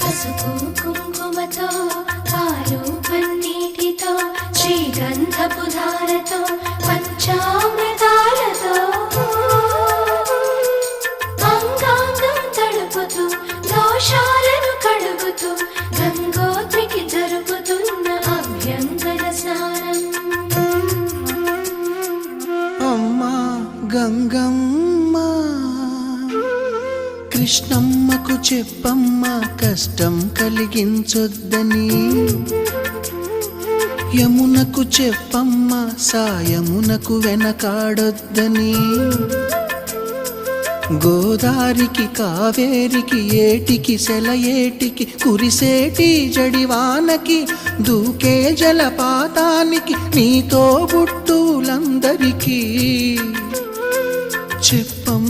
పసుపు కుంకుమతో పాలు పన్నీటితో శ్రీగంధపు ధారతో పంచామృతాలతో అంగాంగం తడుపుతూ దోషాలను కడుగుతూ గంగోత్రికి జరుపుతున్న అభ్యంగన స్నానం. అమ్మా గంగమ్మ, కృష్ణమ్మకు చెప్పమ్మ కష్టం కలిగించొద్దని, యమునకు చెప్పమ్మ సాయమునకు వెనకాడొద్దని, గోదారికి కావేరికి ఏటికి సెలయేటికి కురిసేటి జడివానకి దూకే జలపాతానికి నీతో బుట్టులందరికీ చెప్పమ్మ